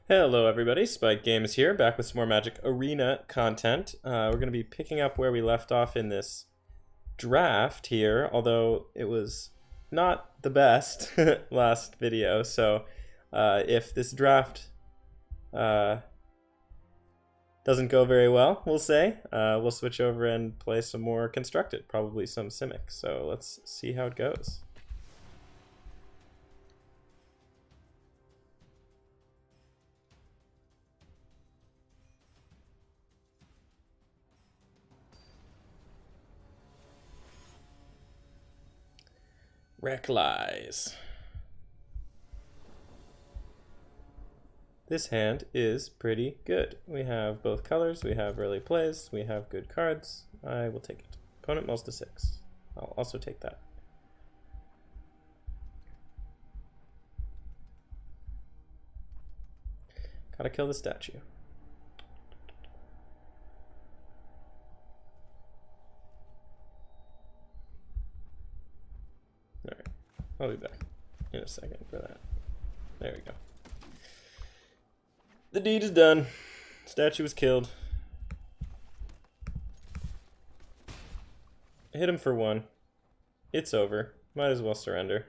Hello everybody, Spike Games here, back with some more Magic Arena content. We're going to be picking up where we left off in this draft here, although it was not the best last video, so if this draft doesn't go very well, we'll say, we'll switch over and play some more Constructed, probably some Simic, so let's see how it goes. Recklies. This hand is pretty good. We have both colors, we have early plays, we have good cards. I will take it. Opponent mulls to 6. I'll also take that. Gotta kill the statue. Alright, I'll be back in a second for that. There we go. The deed is done. Statue was killed. Hit him for 1. It's over. Might as well surrender.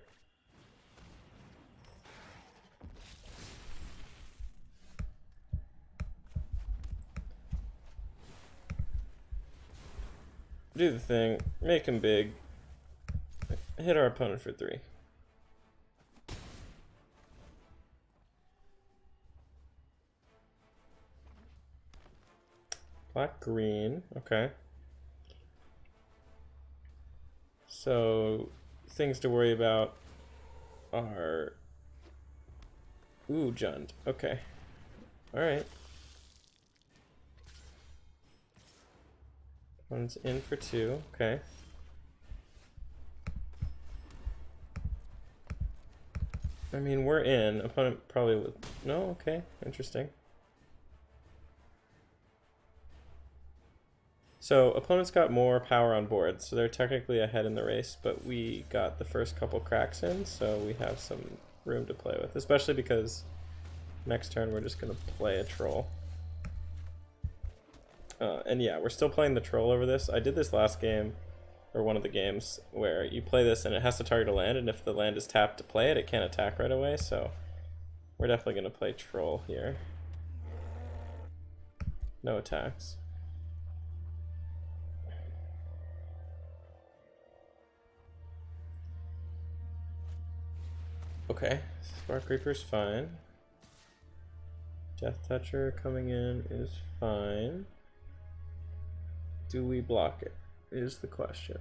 Do the thing. Make him big. Hit our opponent for 3. Black, green, okay. So, things to worry about are... Ooh, Jund, okay. Alright. One's in for 2, okay. I mean, we're in. Opponent probably would... No, okay, interesting. So, opponent's got more power on board, so they're technically ahead in the race, but we got the first couple cracks in, so we have some room to play with, especially because next turn we're just going to play a troll. And yeah, we're still playing the troll over this. I did this last game, or one of the games, where you play this and it has to target a land, and if the land is tapped to play it, it can't attack right away, so we're definitely going to play troll here. No attacks. Okay, Spark Reaper's fine. Death Toucher coming in is fine. Do we block it? Is the question.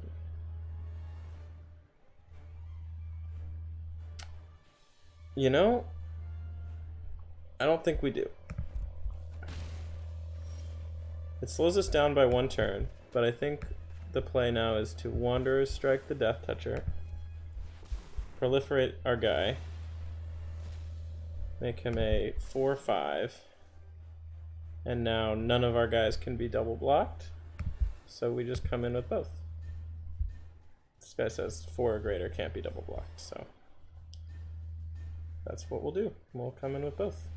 You know, I don't think we do. It slows us down by 1 turn, but I think the play now is to Wanderer's Strike the Death Toucher. Proliferate our guy. Make him a 4/5. And now none of our guys can be double blocked. So we just come in with both. This guy says 4 or greater can't be double blocked, so that's what we'll do. We'll come in with both.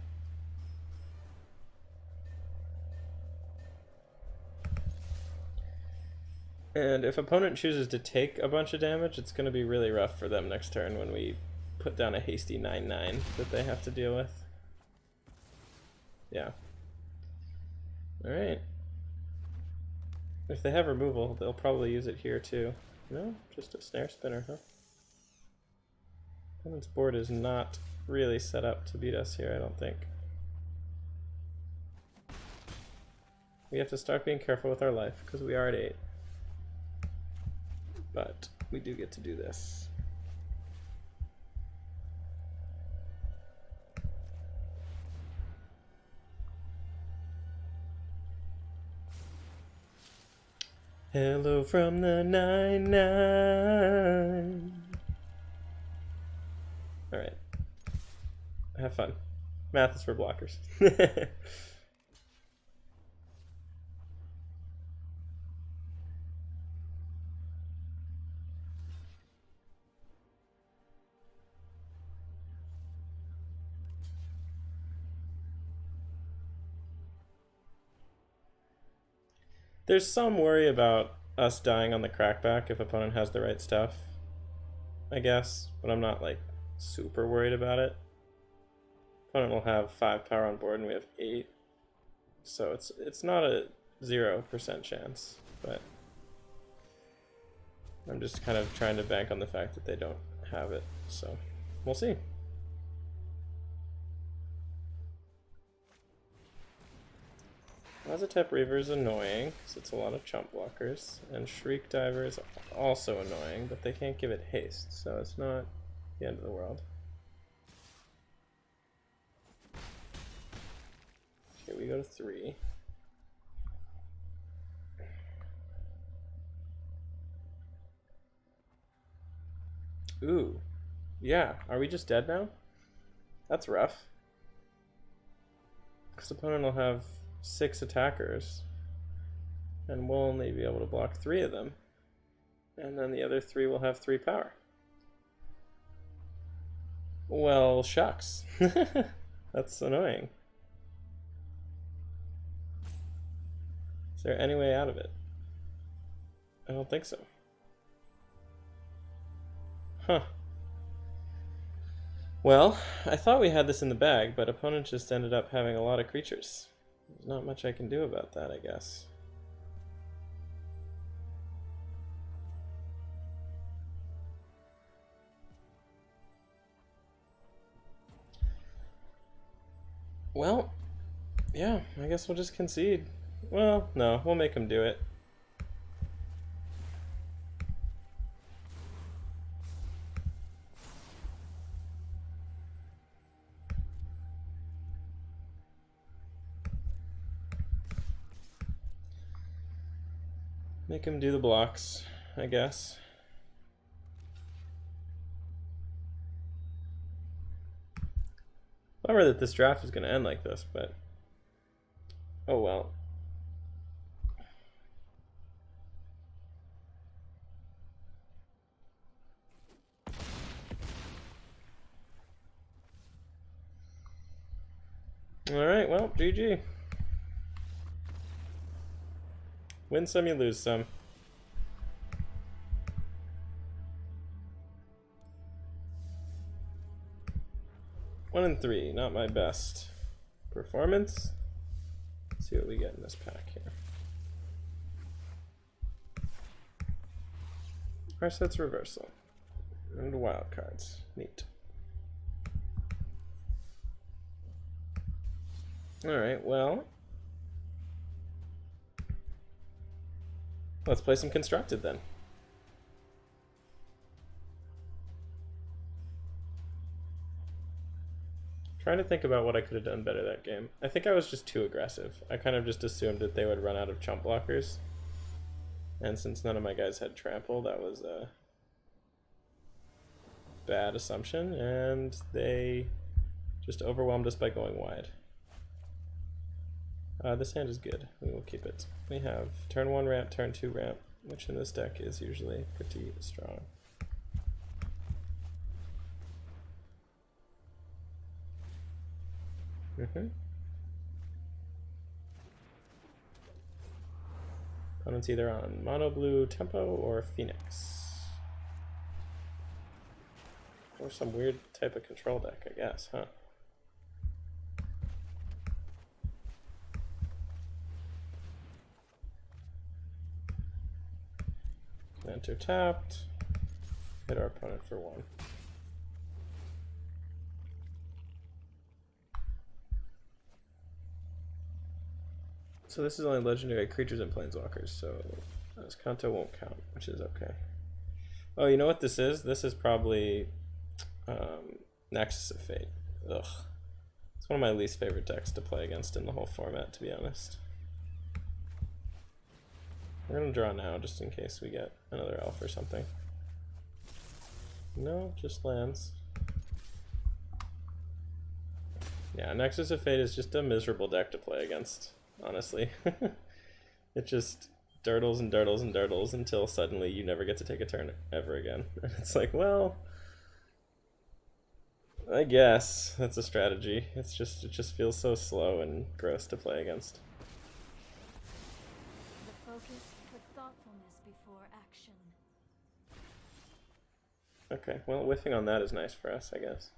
And if opponent chooses to take a bunch of damage, it's going to be really rough for them next turn when we put down a hasty 9/9 that they have to deal with. Yeah. Alright. If they have removal, they'll probably use it here too. No? Just a snare spinner, huh? Opponent's board is not really set up to beat us here, I don't think. We have to start being careful with our life, because we are at 8. But we do get to do this. Hello from the 9/9. Alright. Have fun. Math is for blockers. There's some worry about us dying on the crackback if opponent has the right stuff, I guess, but I'm not like super worried about it. Opponent will have 5 power on board and we have 8, so it's not a 0% chance, but I'm just kind of trying to bank on the fact that they don't have it, so we'll see. Azatep Reaver is annoying because it's a lot of chump blockers, and Shriek Diver is also annoying, but they can't give it haste, so it's not the end of the world. Okay, we go to 3. Ooh, yeah, are we just dead now? That's rough. Because opponent will have 6 attackers, and we'll only be able to block 3 of them, and then the other 3 will have 3 power. Well, shucks. That's annoying. Is there any way out of it? I don't think so. Huh. Well, I thought we had this in the bag, but opponent just ended up having a lot of creatures. There's not much I can do about that, I guess. Well, yeah, I guess we'll just concede. Well, no, we'll make him do it. Make him do the blocks, I guess. Bummer that this draft is going to end like this, but oh well. Alright, well, GG. Win some, you lose some. One and 3, not my best performance. Let's see what we get in this pack here. Arset's Reversal. And wild cards. Neat. Alright, well. Let's play some Constructed then. Trying to think about what I could have done better that game. I think I was just too aggressive. I kind of just assumed that they would run out of chump blockers. And since none of my guys had trample, that was a bad assumption, and they just overwhelmed us by going wide. This hand is good. We will keep it. We have turn 1 ramp, turn 2 ramp, which in this deck is usually pretty strong. Opponent's either on mono blue tempo or Phoenix. Or some weird type of control deck, I guess, huh? Enter tapped. Hit our opponent for 1. So this is only legendary creatures and planeswalkers, so this Kanto won't count, which is okay. Oh, you know what this is? This is probably Nexus of Fate. Ugh. It's one of my least favorite decks to play against in the whole format, to be honest. We're gonna draw now, just in case we get another elf or something. No, just lands. Yeah, Nexus of Fate is just a miserable deck to play against, honestly. It just dirtles and dirtles and dirtles until suddenly you never get to take a turn ever again. And it's like, well, I guess that's a strategy. It just feels so slow and gross to play against. The Okay, well, whiffing on that is nice for us, I guess.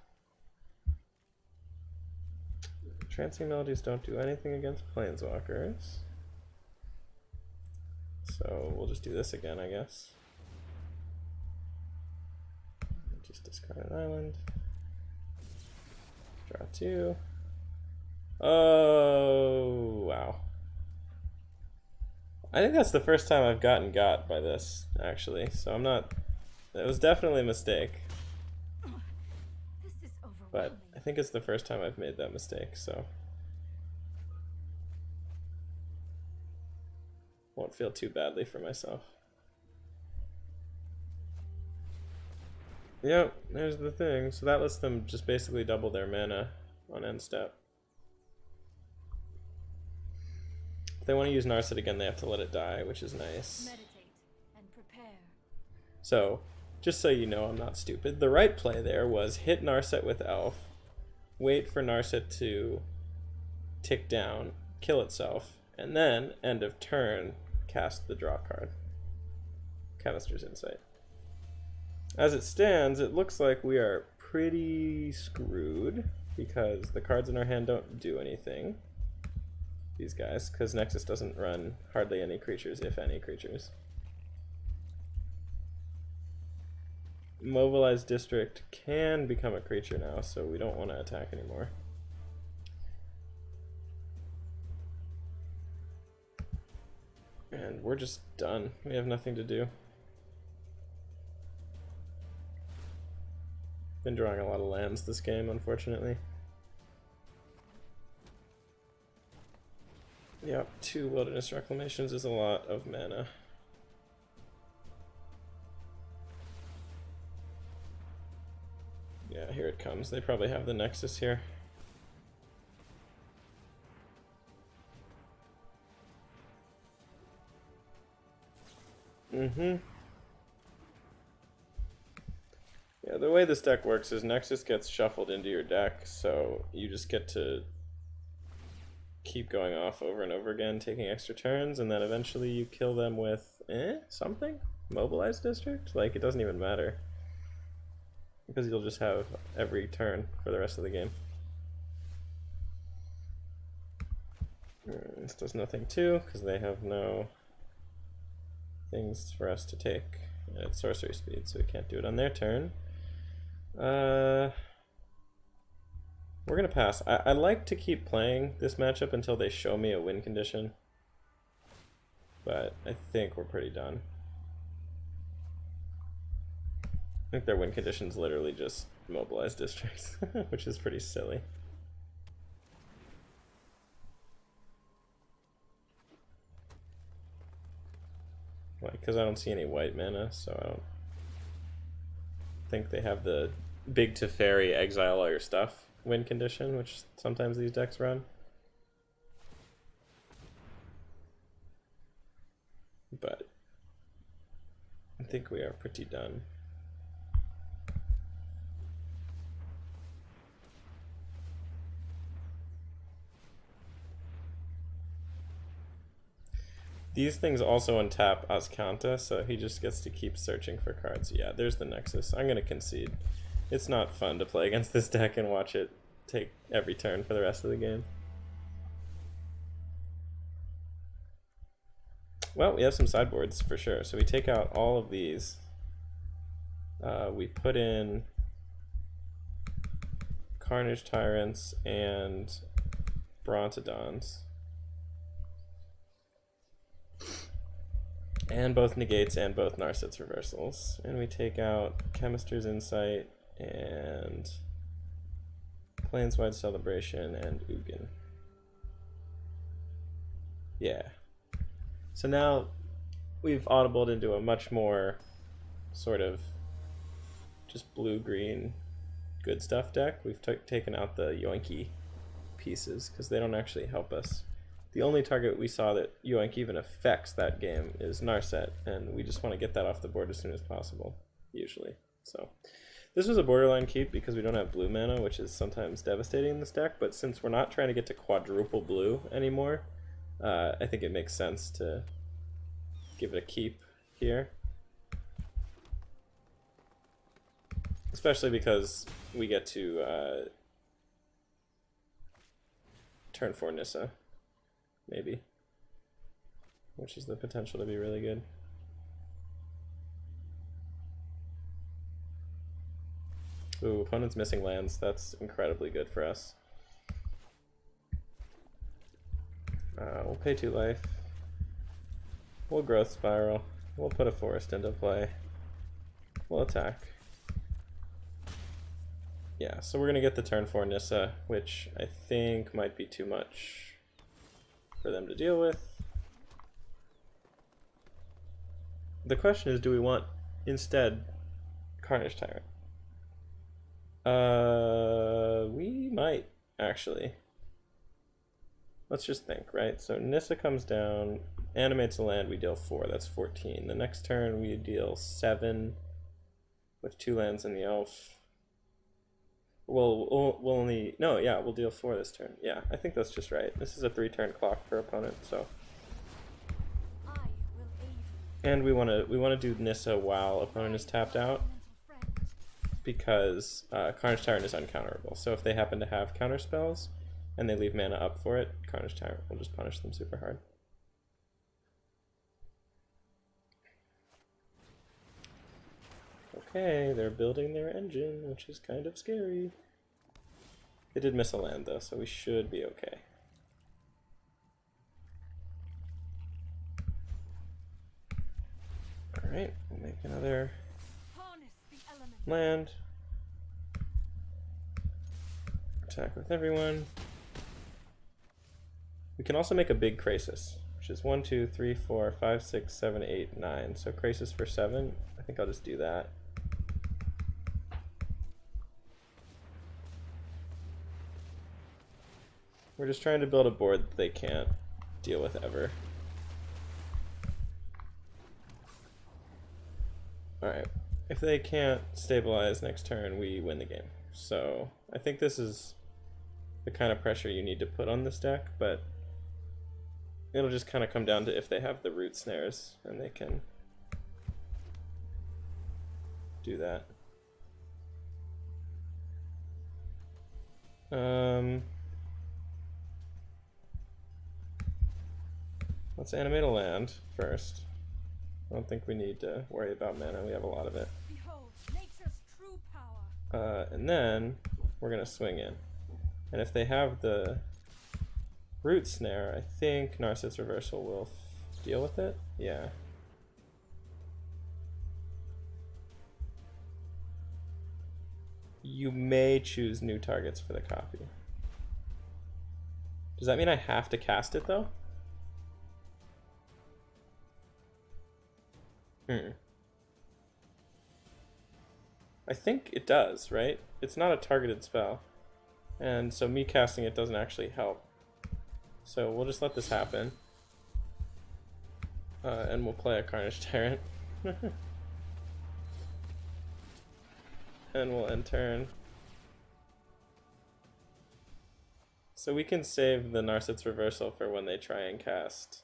Trancing Melodies don't do anything against Planeswalkers. So we'll just do this again, I guess. Just discard an island. Draw 2. Oh, wow. I think that's the first time I've gotten got by this, actually. So I'm not... It was definitely a mistake. This is But I think it's the first time I've made that mistake, so... Won't feel too badly for myself. Yep, there's the thing. So that lets them just basically double their mana on end step. If they want to use Narset again, they have to let it die, which is nice. meditate and prepare. So, just so you know, I'm not stupid. The right play there was hit Narset with Elf, wait for Narset to tick down, kill itself, and then, end of turn, cast the draw card. Chemist's Insight. As it stands, it looks like we are pretty screwed because the cards in our hand don't do anything. These guys, because Nexus doesn't run hardly any creatures, if any creatures. Mobilized District can become a creature now, so we don't want to attack anymore. And we're just done. We have nothing to do. Been drawing a lot of lands this game, unfortunately. Yep, 2 Wilderness Reclamations is a lot of mana. Yeah, here it comes. They probably have the Nexus here. Yeah, the way this deck works is Nexus gets shuffled into your deck, so you just get to keep going off over and over again, taking extra turns, and then eventually you kill them with, something? Mobilized District? Like, it doesn't even matter. Because you'll just have every turn for the rest of the game. This does nothing too, because they have no things for us to take at sorcery speed, so we can't do it on their turn. We're gonna pass. I like to keep playing this matchup until they show me a win condition, but I think we're pretty done. I think their win condition's literally just mobilized districts, which is pretty silly. Like, because I don't see any white mana, so I don't think they have the big Teferi exile all your stuff win condition, which sometimes these decks run. But I think we are pretty done. These things also untap Azcanta, so he just gets to keep searching for cards. Yeah, there's the Nexus. I'm gonna concede. It's not fun to play against this deck and watch it take every turn for the rest of the game. Well, we have some sideboards for sure. So we take out all of these. We put in Carnage Tyrants and Brontodons. And both negates and both Narset's reversals. And we take out Chemist's Insight and Planeswide Celebration and Ugin. Yeah. So now we've audibled into a much more sort of just blue-green good stuff deck. We've taken out the Yoinky pieces because they don't actually help us. The only target we saw that Yoink even affects that game is Narset, and we just want to get that off the board as soon as possible, usually. So this was a borderline keep because we don't have blue mana, which is sometimes devastating in this deck, but since we're not trying to get to quadruple blue anymore, I think it makes sense to give it a keep here. Especially because we get to turn 4 Nissa, maybe. Which has the potential to be really good. Ooh, opponent's missing lands. That's incredibly good for us. We'll pay 2 life. We'll growth spiral. We'll put a forest into play. We'll attack. Yeah, so we're gonna get the turn 4 Nissa, which I think might be too much for them to deal with. The question is, do we want instead Carnage Tyrant? We might actually. Let's just think, right? So Nissa comes down, animates a land, we deal 4, that's 14. The next turn we deal 7 with 2 lands in the elf. We'll only, no, yeah, we'll deal 4 this turn. Yeah, I think that's just right. This is a 3-turn clock for opponent, so. I will aid you. And we wanna do Nissa while opponent is tapped out, because Carnage Tyrant is uncounterable. So if they happen to have counter spells and they leave mana up for it, Carnage Tyrant will just punish them super hard. Okay, they're building their engine, which is kind of scary. They did miss a land though, so we should be okay. Alright, we'll make another Harness the elements. land. Attack with everyone. We can also make a big Krasis, which is 1, 2, 3, 4, 5, 6, 7, 8, 9. So Krasis for 7. I think I'll just do that. We're just trying to build a board that they can't deal with ever. Alright, if they can't stabilize next turn, we win the game. So I think this is the kind of pressure you need to put on this deck, but it'll just kind of come down to if they have the root snares and they can do that. Let's animate a land first. I don't think we need to worry about mana, we have a lot of it. Behold, nature's true power. And then we're gonna swing in. And if they have the root snare, I think Narset's Reversal will deal with it. Yeah. You may choose new targets for the copy. Does that mean I have to cast it though? I think it does, right? It's not a targeted spell. And so me casting it doesn't actually help. So we'll just let this happen. And we'll play a Carnage Tyrant. And we'll end turn. So we can save the Narset's Reversal for when they try and cast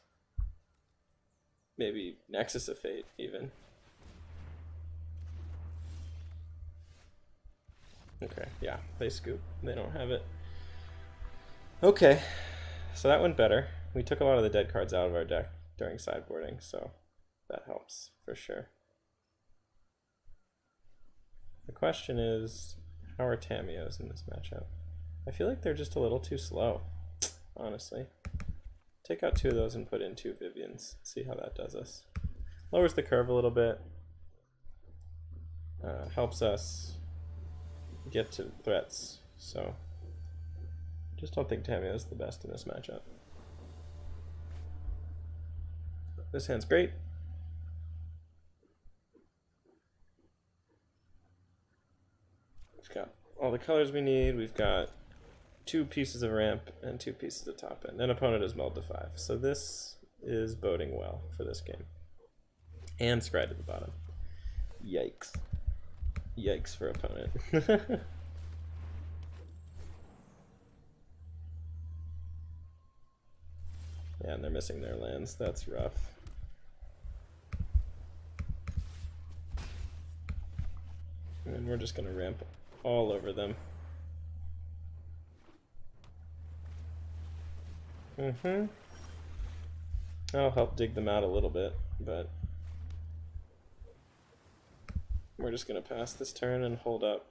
maybe Nexus of Fate even. Okay, yeah, they scoop. They don't have it. Okay, so that went better. We took a lot of the dead cards out of our deck during sideboarding, so that helps for sure. The question is, how are Tamiyo's in this matchup? I feel like they're just a little too slow, honestly. Take out 2 of those and put in 2 Vivians. See how that does us. Lowers the curve a little bit. Helps us get to threats. So, just don't think Tamiyo is the best in this matchup. This hand's great. We've got all the colors we need. We've got 2 pieces of ramp and 2 pieces of top end. And opponent is mulled to 5. So this is boding well for this game. And scry to the bottom. Yikes. Yikes for opponent. Yeah, and they're missing their lands. That's rough. And we're just going to ramp all over them. I'll help dig them out a little bit, but we're just going to pass this turn and hold up.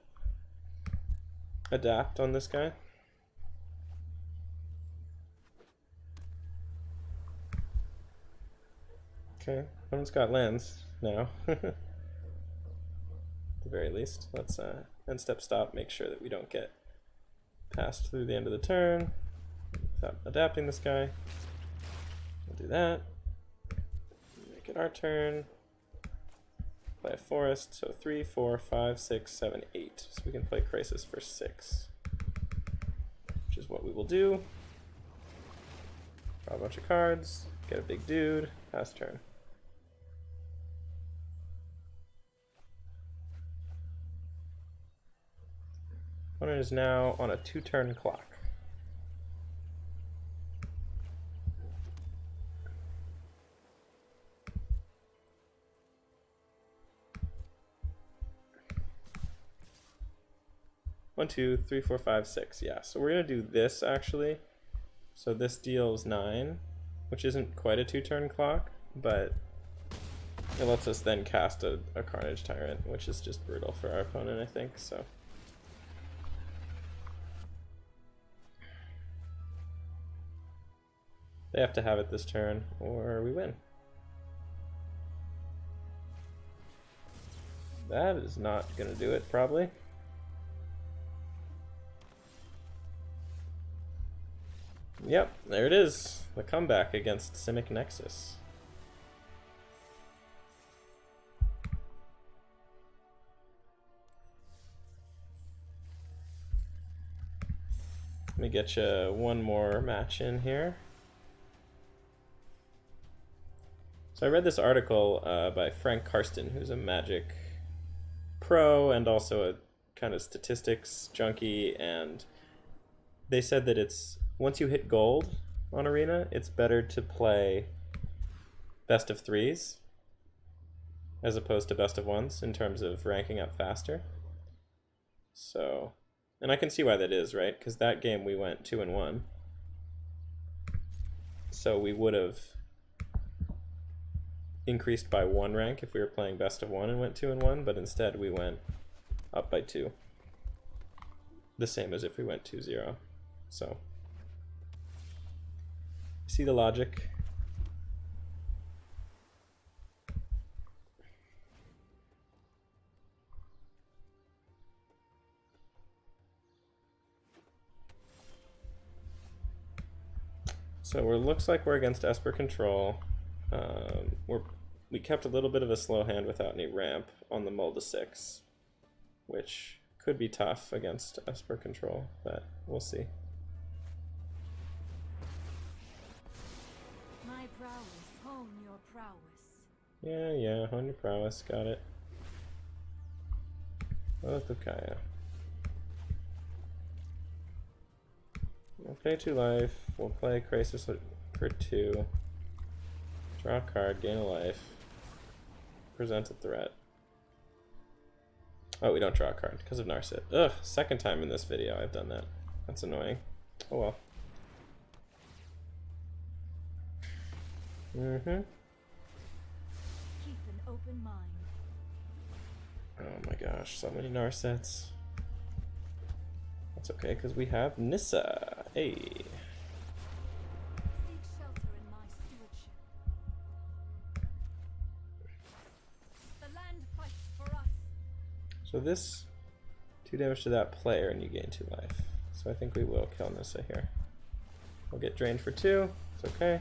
Adapt on this guy. Okay, everyone's got lands now. At the very least. Let's end step stop, make sure that we don't get passed through the end of the turn without adapting this guy. We'll do that. Make it our turn. Play a forest, so 3, 4, 5, 6, 7, 8. So we can play Crisis for 6. Which is what we will do. Draw a bunch of cards, get a big dude, pass turn. Opponent is now on a 2-turn clock. One, 2, 3, 4, 5, 6. Yeah, so we're gonna do this actually. So this deals 9, which isn't quite a 2-turn clock, but it lets us then cast a Carnage Tyrant, which is just brutal for our opponent, I think. So they have to have it this turn, or we win. That is not gonna do it, probably. Yep, there it is. The comeback against Simic Nexus. Let me get you one more match in here. So I read this article by Frank Karsten, who's a Magic pro and also a kind of statistics junkie, and they said that it's once you hit gold on Arena, it's better to play best of 3s as opposed to best of 1s in terms of ranking up faster. So, and I can see why that is, right? Because that game we went 2-1. So we would have increased by 1 rank if we were playing best of 1 and went 2-1, but instead we went up by 2. The same as if we went 2-0. So see the logic? So it looks like we're against Esper Control. We kept a little bit of a slow hand without any ramp on the mull to 6, which could be tough against Esper Control, but we'll see. My prowess, hone your prowess. Yeah, hone your prowess, got it. Oath of Kaya. We'll pay 2 life, we'll play Crisis for 2. Draw a card, gain a life. Present a threat. Oh, we don't draw a card because of Narset. Ugh, second time in this video I've done that. That's annoying. Oh well. Keep an open mind. Oh my gosh, so many Narsets. That's okay, because we have Nissa. Hey. Seek shelter in my stewardship. The land fights for us. So this 2 damage to that player and you gain 2 life. So I think we will kill Nissa here. We'll get drained for 2. It's okay.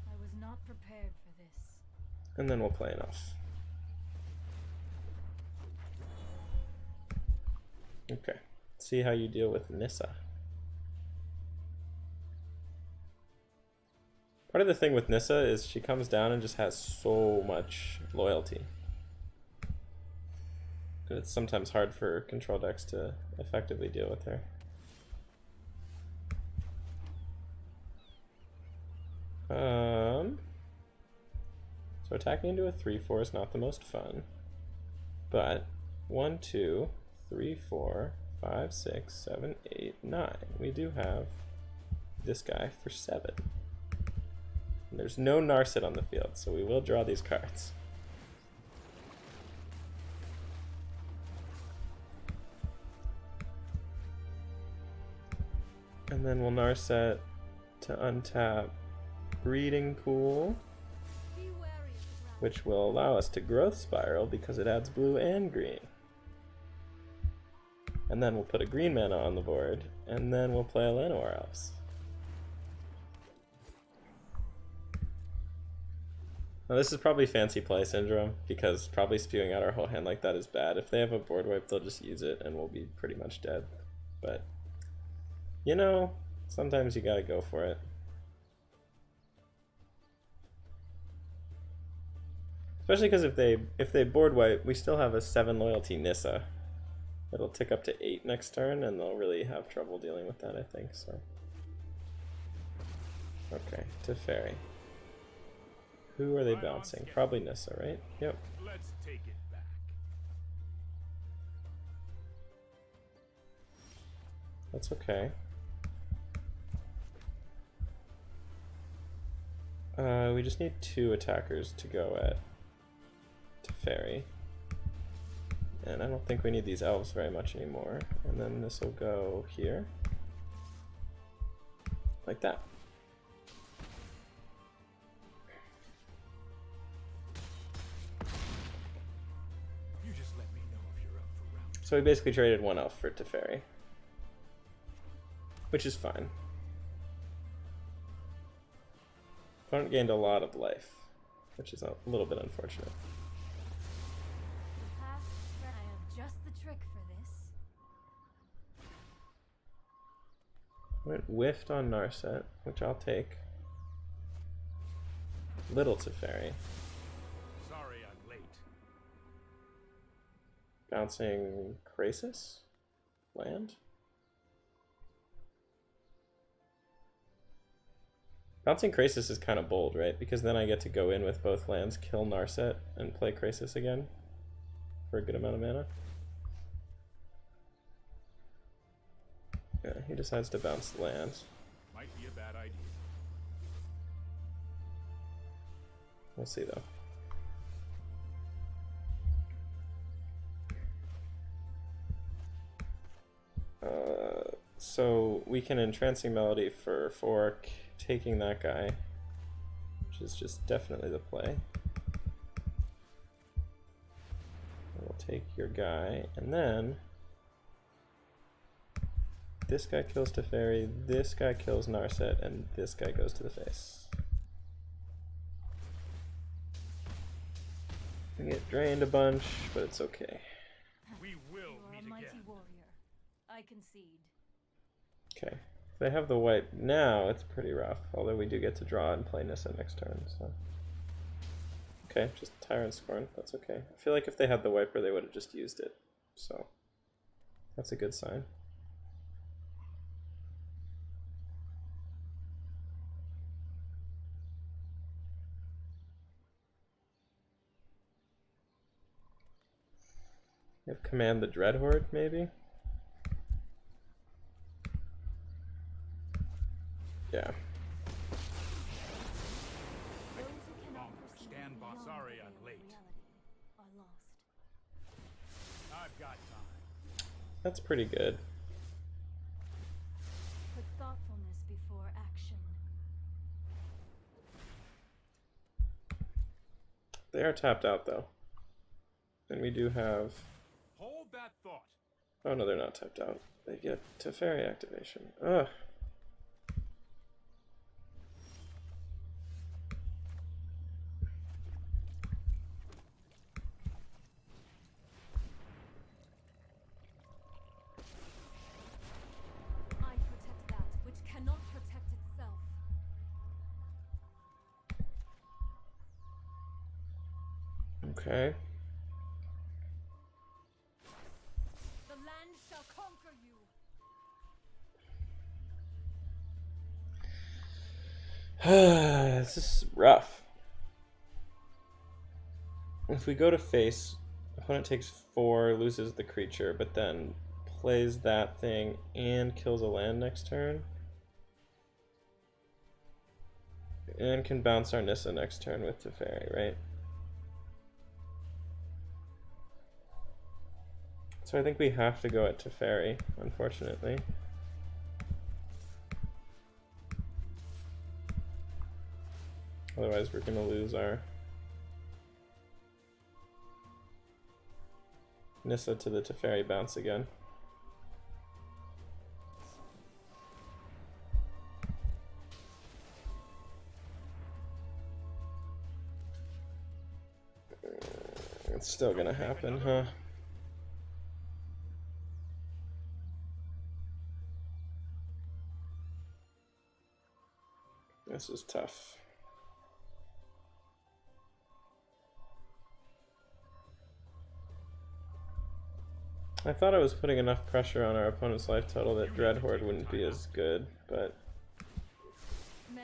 I was not prepared for this. And then we'll play enough. Okay. See how you deal with Nissa. Part of the thing with Nissa is she comes down and just has so much loyalty. And it's sometimes hard for control decks to effectively deal with her. So attacking into a 3/4 is not the most fun, but 1, 2, 3, 4, 5, 6, 7, 8, 9. We do have this guy for 7. And there's no Narset on the field, so we will draw these cards. And then we'll Narset to untap Breeding Pool, which will allow us to Growth Spiral because it adds blue and green. And then we'll put a green mana on the board, and then we'll play a Llanowar Elves. Now this is probably fancy play syndrome, because probably spewing out our whole hand like that is bad. If they have a board wipe, they'll just use it and we'll be pretty much dead. But, you know, sometimes you gotta go for it. Especially because if they board wipe, we still have a 7 loyalty Nissa. It'll tick up to 8 next turn, and they'll really have trouble dealing with that, I think. So, okay, Teferi. Who are they bouncing? Probably Nissa, right? Yep. Let's take it back. That's okay. We just need 2 attackers to go at Teferi. And I don't think we need these elves very much anymore. And then this will go here. Like that. You just let me know if you're up for round. So we basically traded 1 elf for Teferi. Which is fine. Opponent gained a lot of life, which is a little bit unfortunate. I have just the trick for this. Went whiffed on Narset, which I'll take. Little Teferi. Sorry I'm late. Bouncing Krasis? Land? Bouncing Krasis is kind of bold, right? Because then I get to go in with both lands, kill Narset, and play Krasis again for a good amount of mana. Yeah, he decides to bounce lands. Might be a bad idea. We'll see though. So we can Entrancing Melody for fork, taking that guy, which is just definitely the play. We'll take your guy, and then this guy kills Teferi, this guy kills Narset, and this guy goes to the face. We get drained a bunch, but it's okay. We will You are a meet mighty again. warrior. I concede. Okay. If they have the wipe now, it's pretty rough. Although we do get to draw and play Nissa next turn, so. Okay, just Tyrant Scorn. That's okay. I feel like if they had the wiper, they would have just used it. So, that's a good sign. You have Command the Dreadhorde, maybe? Yeah. Those who cannot perceive Stand by. beyond Sorry the I'm veil of late. reality are lost. I've got time. That's pretty good. Put thoughtfulness before action. They are tapped out, though. And we do have... Hold that thought. Oh, no, they're not tapped out. They get Teferi activation. Ugh. I protect that which cannot protect itself. Okay. The land shall conquer you. This is rough. If we go to face, Opponent takes 4, loses the creature, but then plays that thing and kills a land next turn. And can bounce our Nissa next turn with Teferi, right? So I think we have to go at Teferi, unfortunately. Otherwise we're going to lose our Nissa to the Teferi bounce again. It's still gonna happen, huh? This is tough. I thought I was putting enough pressure on our opponent's life total that Dreadhorde wouldn't be as good, but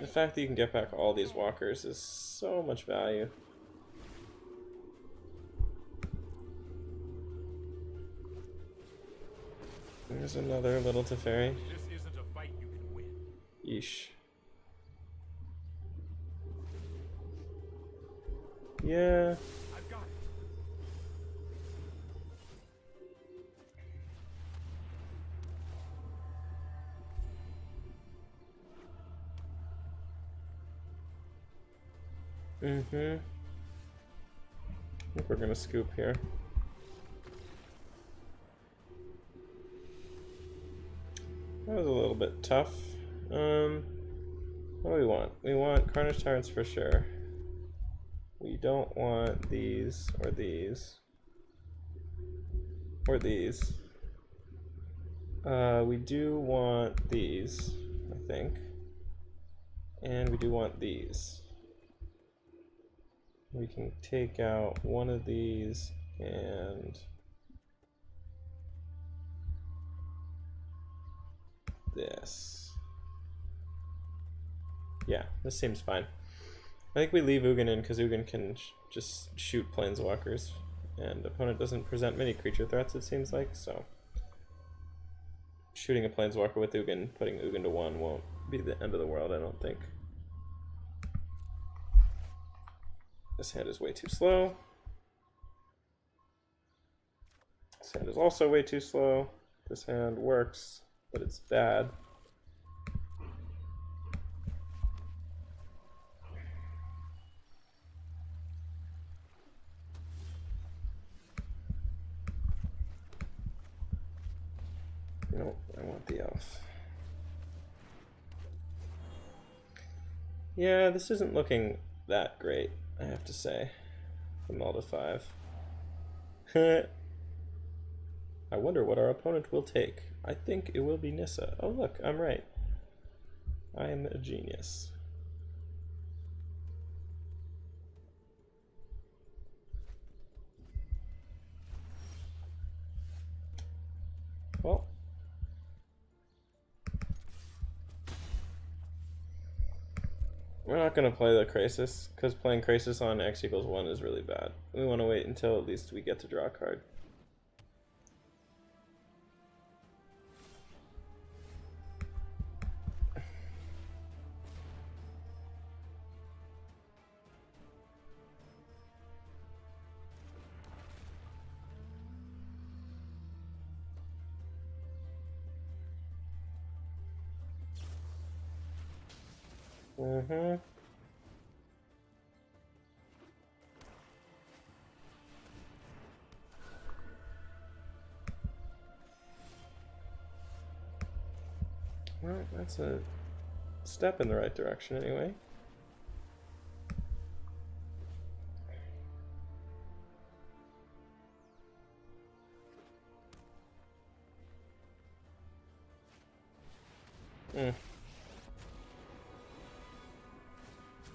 the fact that you can get back all these walkers is so much value. There's another little Teferi. This isn't a fight you can win. Yeesh. Yeah. I've got it. I think we're gonna scoop here. That was a little bit tough. What do we want? We want Carnage Tyrants for sure. We don't want these, or these. Or these. We do want these, I think. And we do want these. We can take out one of these and this. Yeah, this seems fine. I think we leave Ugin in because Ugin can just shoot planeswalkers, and opponent doesn't present many creature threats, it seems like, so shooting a planeswalker with Ugin, putting Ugin to 1 won't be the end of the world, I don't think. This hand is way too slow. This hand is also way too slow. This hand works, but it's bad. Nope, I want the elf. Yeah, this isn't looking that great, I have to say. The Mull to 5. I wonder what our opponent will take. I think it will be Nissa. Oh look, I'm right. I am a genius. Well. We're not going to play the Krasis, because playing Krasis on X equals 1 is really bad. We want to wait until at least we get to draw a card. Well, that's a step in the right direction anyway.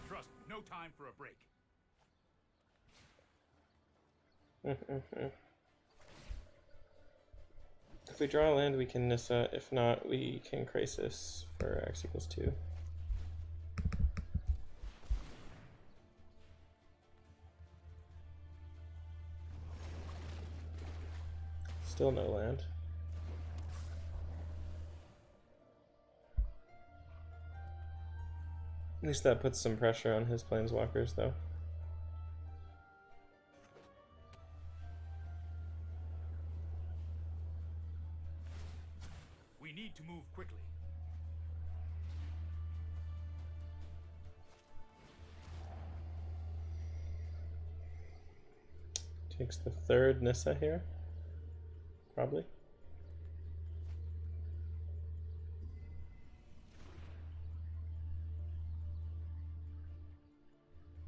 Trust, no time for a break. If we draw a land, we can Nissa. If not, we can Krasis for X equals 2. Still no land. At least that puts some pressure on his planeswalkers, though. We need to move quickly. Takes the third Nissa here. Probably.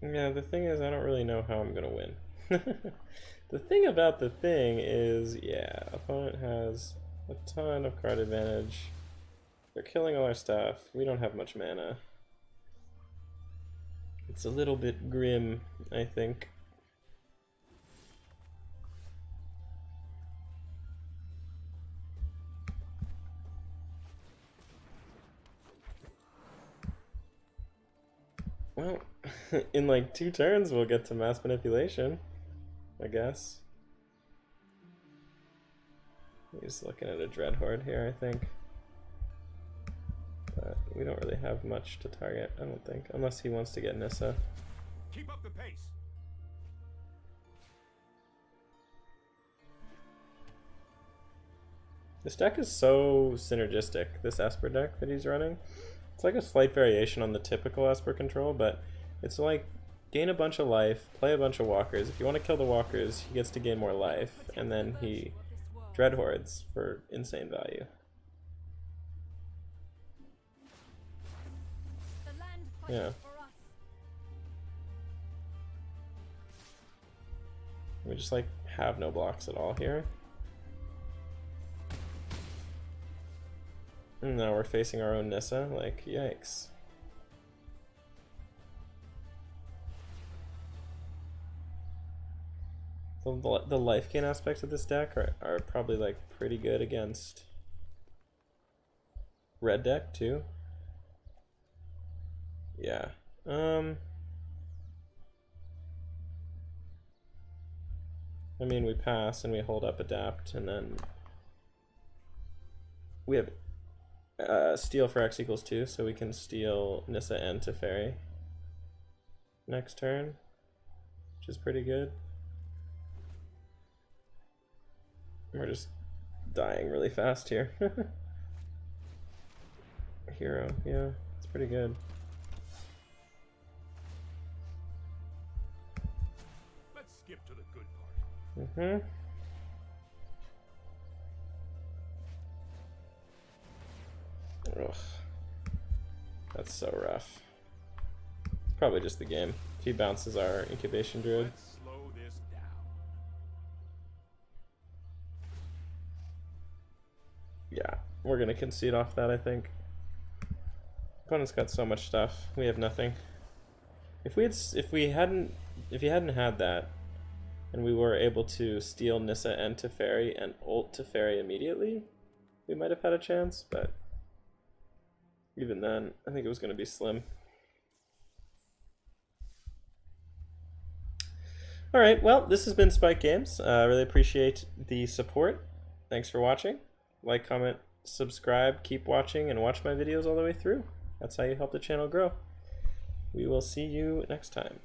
Yeah, the thing is, I don't really know how I'm gonna win. The thing about the thing is, yeah, opponent has a ton of card advantage. They're killing all our stuff. We don't have much mana. It's a little bit grim, I think. Well, in like 2 turns we'll get to mass manipulation, I guess. He's looking at a Dreadhorde here, I think. But we don't really have much to target, I don't think, unless he wants to get Nissa. Keep up the pace. This deck is so synergistic, this Esper deck that he's running. It's like a slight variation on the typical Esper control, but it's like gain a bunch of life, play a bunch of walkers. If you want to kill the walkers, he gets to gain more life, and then he Dreadhordes for insane value. Yeah. We just like have no blocks at all here. And now we're facing our own Nissa, like, yikes. So the life gain aspects of this deck are probably like pretty good against red deck too. Yeah. I mean, we pass and we hold up adapt, and then we have steal for X equals 2, so we can steal Nissa and Teferi next turn, which is pretty good. We're just dying really fast here. Hero, yeah, it's pretty good. Let's skip to the good part. Mm-hmm. Ugh. That's so rough. Probably just the game. If he bounces our Incubation Druid. Let's slow this down. Yeah, we're gonna concede off that, I think. Opponent's got so much stuff. We have nothing. If he hadn't had that, and we were able to steal Nissa and Teferi and ult Teferi immediately, we might have had a chance, but even then, I think it was going to be slim. Alright, well, this has been Spike Games. I really appreciate the support. Thanks for watching. Like, comment, subscribe, keep watching, and watch my videos all the way through. That's how you help the channel grow. We will see you next time.